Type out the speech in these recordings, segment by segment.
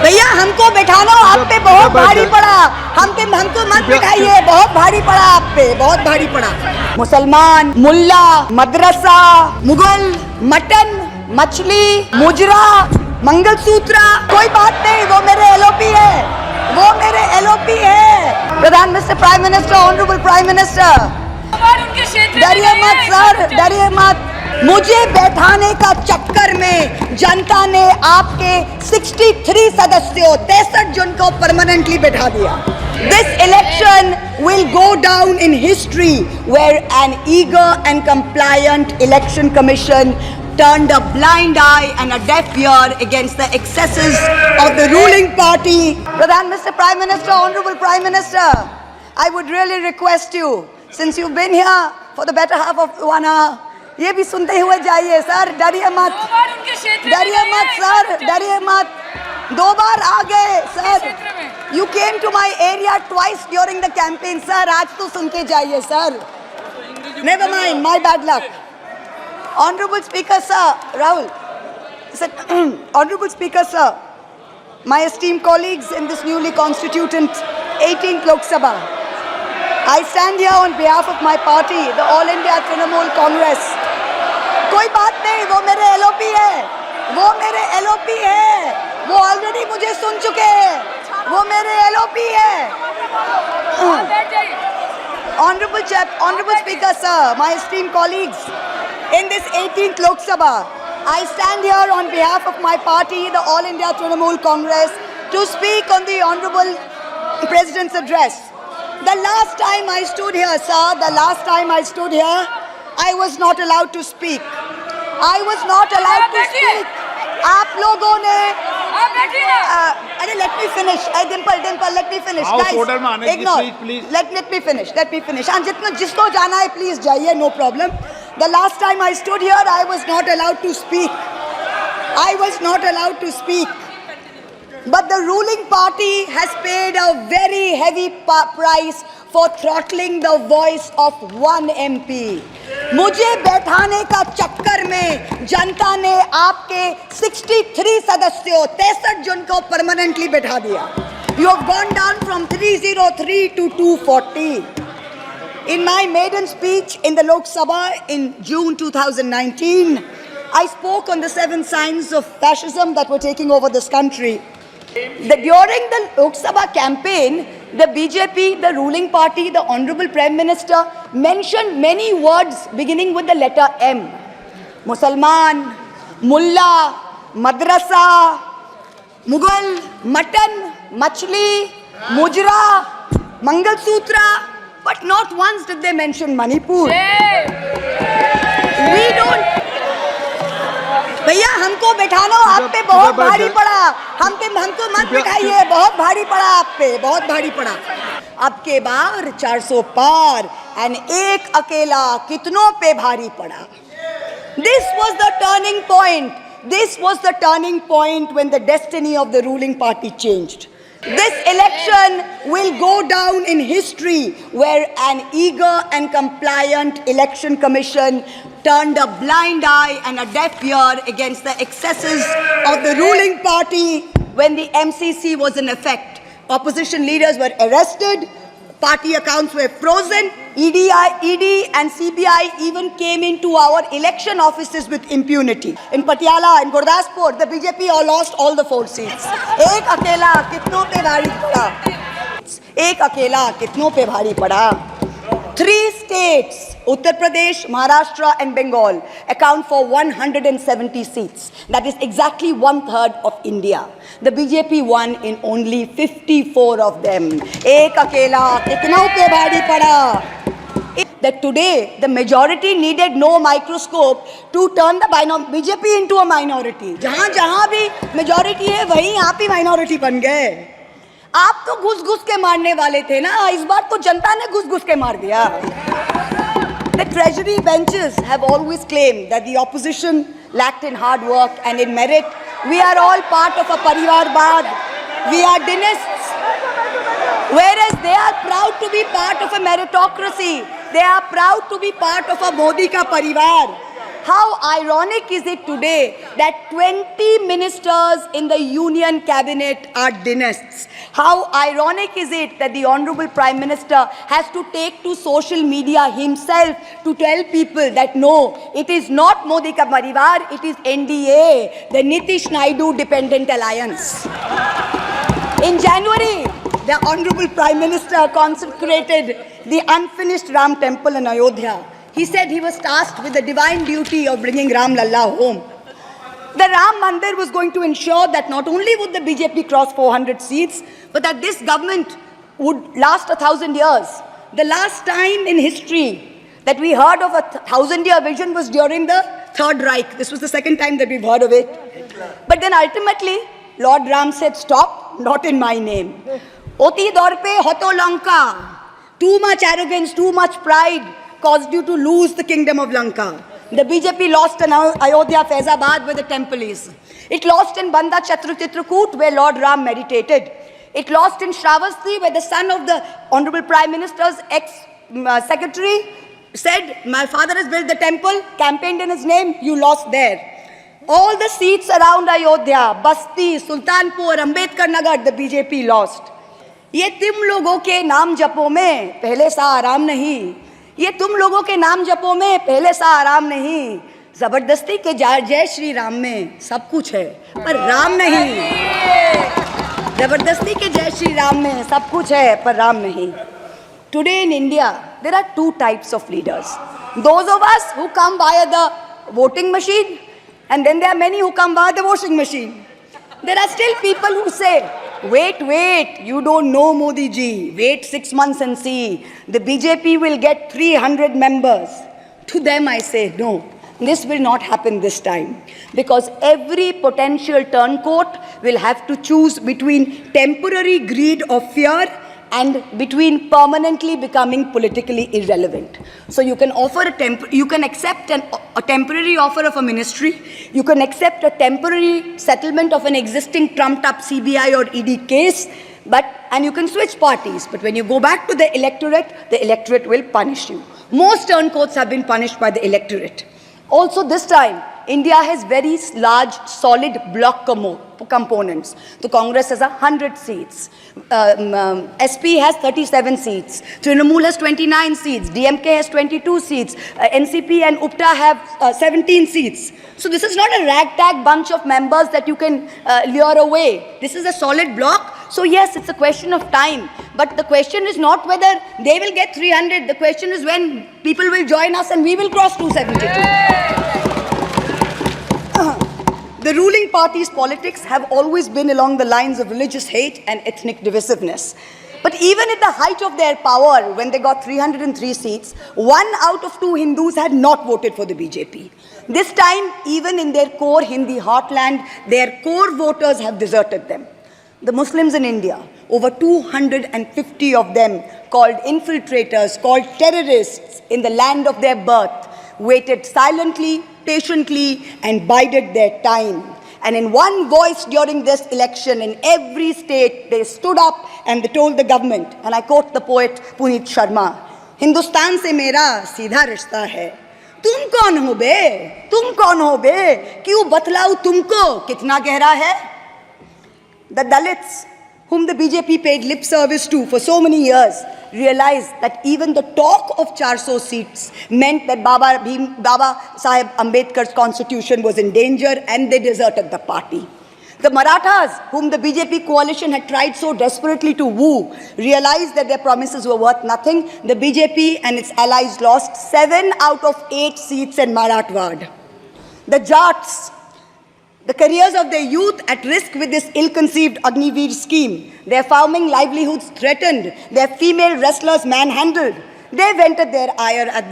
भैया हमको बैठाना आप पे बहुत भारी पड़ा, हमको मत बिठाइए, बहुत भारी पड़ा आप पे, बहुत भारी पड़ा। मुसलमान, मुल्ला, मदरसा, मुगल, मटन, मछली, मुजरा, मंगलसूत्र, कोई बात नहीं, वो मेरे एलओपी है, वो मेरे एलओपी है। प्रधान minister, prime minister, honourable prime minister, डरिए मत सर, डरिए मत। मुझे बैठाने का चक्कर में जनता ने आपके 63 सदस्यों 63 जन को परमानेंटली बैठा दिया। This election will go down in history where an eager and compliant election commission turned a blind eye and a deaf ear against the excesses of the ruling party. Pradhan Mr. Prime Minister, Honorable Prime Minister, I would really request you, since you've been here for the better half of 1 hour, ये भी सुनते हुए जाइए sir, डरिए मत, डरिए मत sir, डरिए मत। 2 बार आ गए sir, you came to my area twice during the campaign sir, आज तो सुन के जाइए sir. Never mind, my bad luck. Honourable speaker sir, Rahul honourable speaker sir, my esteemed colleagues in this newly constituted 18th Lok Sabha, I stand here on behalf of my party, the All India Trinamool Congress. कोई बात नहीं, वो मेरे LOP है, वो मेरे LOP है, वो ऑलरेडी मुझे सुन चुके हैं, वो मेरे एलओपी है। Honorable Speaker sir, my esteemed colleagues, in this 18th Lok Sabha, I stand here on behalf of my party, the All India Trinamool Congress, to speak on the Honorable President's address. The last time I stood here, sir, the last time I stood here, I was not allowed to speak. I was not allowed to speak. आप लोगों ने अरे let me finish. Dimple, let me finish. Guys, ignore. Let me finish. हाँ, जिसको जाना है please जाइए, no problem. The last time I stood here, I was not allowed to speak. I was not allowed to speak. But the ruling party has paid a very heavy price for throttling the voice of one MP. मुझे बैठाने का चक्कर में जनता ने आपके 63 सदस्यों 63 जन को परमानेंटली बैठा दिया। You have gone down from 303 to 240. In my maiden speech in the Lok Sabha in June 2019, I spoke on the 7 signs of fascism that were taking over this country. During the Lok Sabha campaign, the BJP, the ruling party, the Honorable Prime Minister mentioned many words beginning with the letter M. Musalman, Mulla, Madrasa, Mughal, Mutton, Machli, Mujra, Mangalsutra, but not once did they mention Manipur. We don't. भैया हमको बैठाना आप पे बहुत भारी पड़ा, हमको मत बिठाइए, बहुत भारी पड़ा आप पे, बहुत भारी पड़ा। अब के बार 400 पार एंड एक अकेला कितनों पे भारी पड़ा। This was the turning point. This was the turning point when the destiny of the ruling party changed. This election will go down in history where an eager and compliant election commission turned a blind eye and a deaf ear against the excesses of the ruling party when the MCC was in effect. Opposition leaders were arrested, party accounts were frozen, ED and CBI even came into our election offices with impunity. In Patiala and Gurdaspur, the BJP all lost all the 4 seats. एक अकेला कितनों पे भारी पड़ा? एक अकेला कितनों पे भारी पड़ा? 3 states, Uttar Pradesh, Maharashtra and Bengal, account for 170 seats. That is exactly 1/3 of India. The BJP won in only 54 of them. एक अकेला कितनों पे भारी पड़ा? That today the majority needed no microscope to turn the BJP into a minority. जहाँ भी majority है वहीं आप ही minority बन गए। आप तो घुस के मारने वाले थे ना, इस बार तो जनता ने घुस के मार दिया। The treasury benches have always claimed that the opposition lacked in hard work and in merit. We are all part of a Parivarvad. We are dynasts. Whereas they are proud to be part of a meritocracy. They are proud to be part of a Modi ka Parivar. How ironic is it today that 20 ministers in the union cabinet are dynasts? How ironic is it that the Honorable Prime Minister has to take to social media himself to tell people that no, it is not Modi ka parivar, it is NDA, the Nitish Naidu Dependent Alliance. In January, the Honorable Prime Minister consecrated the unfinished Ram temple in Ayodhya. He said he was tasked with the divine duty of bringing Ram Lalla home. The Ram Mandir was going to ensure that not only would the BJP cross 400 seats, but that this government would last 1,000 years. The last time in history that we heard of a 1,000-year vision was during the Third Reich. This was the second time that we've heard of it. But then ultimately, Lord Ram said, stop, not in my name. Oti dorpe hoto Lanka. Too much arrogance, too much pride caused you to lose the kingdom of Lanka. The BJP lost in Ayodhya, Faizabad, where the temple is. It lost in Banda Chitrakoot, where Lord Ram meditated. It lost in Shravasti, where the son of the Honorable Prime Minister's ex-secretary said, my father has built the temple, campaigned in his name, you lost there. All the seats around Ayodhya, Basti, Sultanpur, Ambedkar Nagar, the BJP lost. ये तुम लोगों के नाम जपो में पहले सा आराम नहीं, ये तुम लोगों के नाम जपो में पहले सा आराम नहीं, जबरदस्ती के जय श्री राम में सब कुछ है पर राम नहीं, जबरदस्ती के जय श्री राम में सब कुछ है पर राम नहीं. Today in India, there are two types of leaders. Those of us who come via the voting machine, and then there are many who come via the washing machine. There are still people who say, wait, you don't know Modi ji. Wait 6 months and see. The BJP will get 300 members. To them I say, no, this will not happen this time. Because every potential turncoat will have to choose between temporary greed or fear and between permanently becoming politically irrelevant. So you can offer you can accept a temporary offer of a ministry, you can accept a temporary settlement of an existing trumped-up CBI or ED case, and you can switch parties. But when you go back to the electorate will punish you. Most turncoats have been punished by the electorate. Also this time, India has very large, solid block components. The Congress has 100 seats. SP has 37 seats. Trinamool has 29 seats. DMK has 22 seats. NCP and UPTA have 17 seats. So this is not a ragtag bunch of members that you can lure away. This is a solid block. So yes, it's a question of time. But the question is not whether they will get 300. The question is when people will join us and we will cross 272. The ruling party's politics have always been along the lines of religious hate and ethnic divisiveness. But even at the height of their power, when they got 303 seats, 1 out of 2 Hindus had not voted for the BJP. This time, even in their core Hindi heartland, their core voters have deserted them. The Muslims in India, over 250 of them, called infiltrators, called terrorists in the land of their birth, waited silently, patiently, and bided their time. And in one voice during this election, in every state, they stood up and they told the government, and I quote the poet Puneet Sharma, Hindustan se mera seedha rishta hai. Tum kaun ho be? Tum kaun ho be? Kyun batlau tumko? Kitna gehra hai? The Dalits, whom the BJP paid lip service to for so many years, realized that even the talk of 400 seats meant that Baba Saheb Ambedkar's constitution was in danger, and they deserted the party. The Marathas, whom the BJP coalition had tried so desperately to woo, realized that their promises were worth nothing. The BJP and its allies lost 7 out of 8 seats in Marathwad. The Jats, the careers of their youth at risk with this ill-conceived Agniveer scheme, their farming livelihoods threatened, their female wrestlers manhandled. They vented their ire at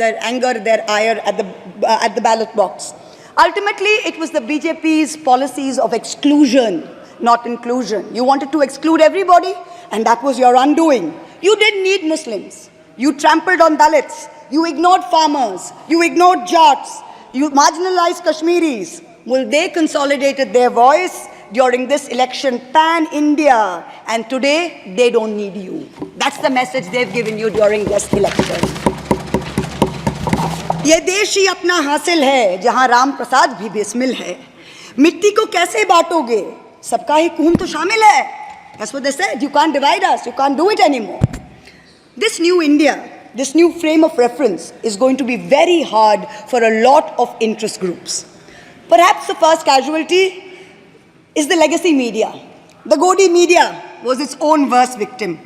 the ballot box. Ultimately, it was the BJP's policies of exclusion, not inclusion. You wanted to exclude everybody, and that was your undoing. You didn't need Muslims. You trampled on Dalits. You ignored farmers. You ignored Jats. You marginalized Kashmiris. Well, they consolidated their voice during this election pan-India, and today they don't need you. That's the message they've given you during this election. ये देश ही अपना हासिल है जहां राम प्रसाद भी बिस्मिल है। मिट्टी को कैसे बांटोगे, सबका ही खून तो शामिल है। That's what they said. You can't divide us. You can't do it anymore. This new India, this new frame of reference is going to be very hard for a lot of interest groups. Perhaps the first casualty is the legacy media. The Godi media was its own worst victim.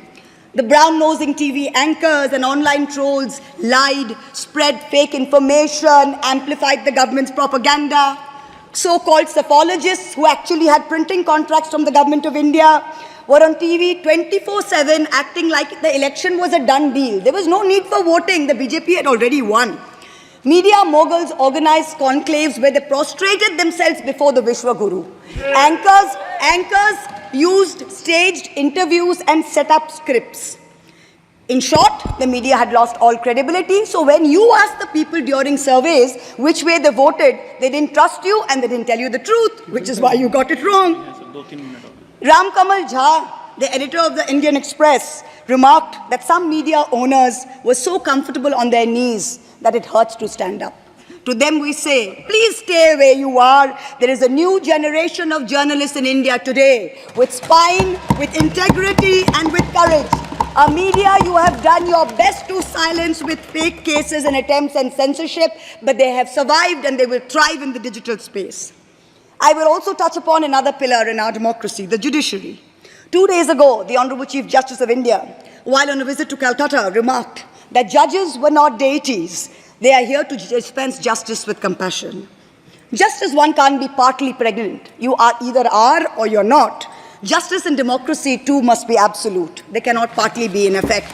The brown-nosing TV anchors and online trolls lied, spread fake information, amplified the government's propaganda. So-called psephologists who actually had printing contracts from the government of India were on TV 24/7 acting like the election was a done deal. There was no need for voting. The BJP had already won. Media moguls organized conclaves where they prostrated themselves before the Vishwaguru. Anchors used staged interviews and set up scripts. In short, the media had lost all credibility. So when you asked the people during surveys which way they voted, they didn't trust you and they didn't tell you the truth, which is why you got it wrong. Ram Kamal Jha, the editor of the Indian Express, remarked that some media owners were so comfortable on their knees that it hurts to stand up. To them we say, please stay where you are. There is a new generation of journalists in India today with spine, with integrity and with courage. A media you have done your best to silence with fake cases and attempts and censorship, but they have survived and they will thrive in the digital space. I will also touch upon another pillar in our democracy, the judiciary. 2 days ago, the Honorable Chief Justice of India, while on a visit to Calcutta, remarked that judges were not deities. They are here to dispense justice with compassion. Just as one can't be partly pregnant, you either are or you're not. Justice and democracy too must be absolute. They cannot partly be in effect.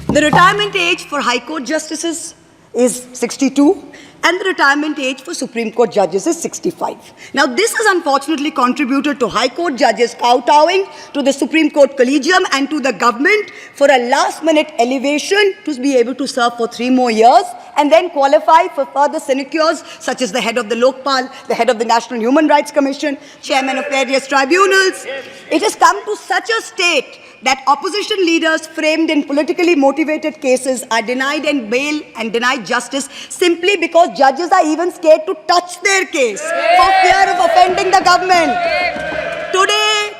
The retirement age for High Court justices is 62 and the retirement age for Supreme Court judges is 65. Now this has unfortunately contributed to High Court judges kowtowing to the Supreme Court Collegium and to the government for a last-minute elevation to be able to serve for 3 more years and then qualify for further sinecures such as the head of the Lokpal, the head of the National Human Rights Commission, chairman of various tribunals. It has come to such a state that opposition leaders framed in politically motivated cases are denied and bail and denied justice simply because judges are even scared to touch their case for fear of offending the government.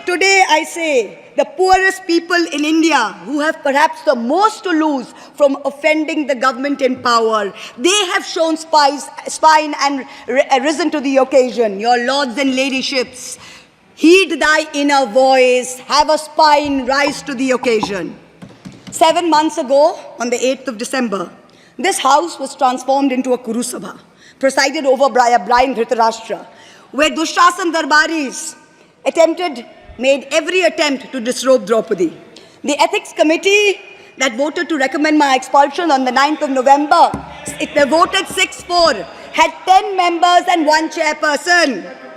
Today I say, the poorest people in India who have perhaps the most to lose from offending the government in power, they have shown spine and risen to the occasion. Your lords and ladyships, heed thy inner voice, have a spine, rise to the occasion. 7 months ago, on the 8th of December, this house was transformed into a Kuru Sabha, presided over by a blind Dhritarashtra, where Dushrasan Darbaris made every attempt to disrobe Draupadi. The ethics committee that voted to recommend my expulsion on the 9th of November, they voted 6-4, had 10 members and 1 chairperson.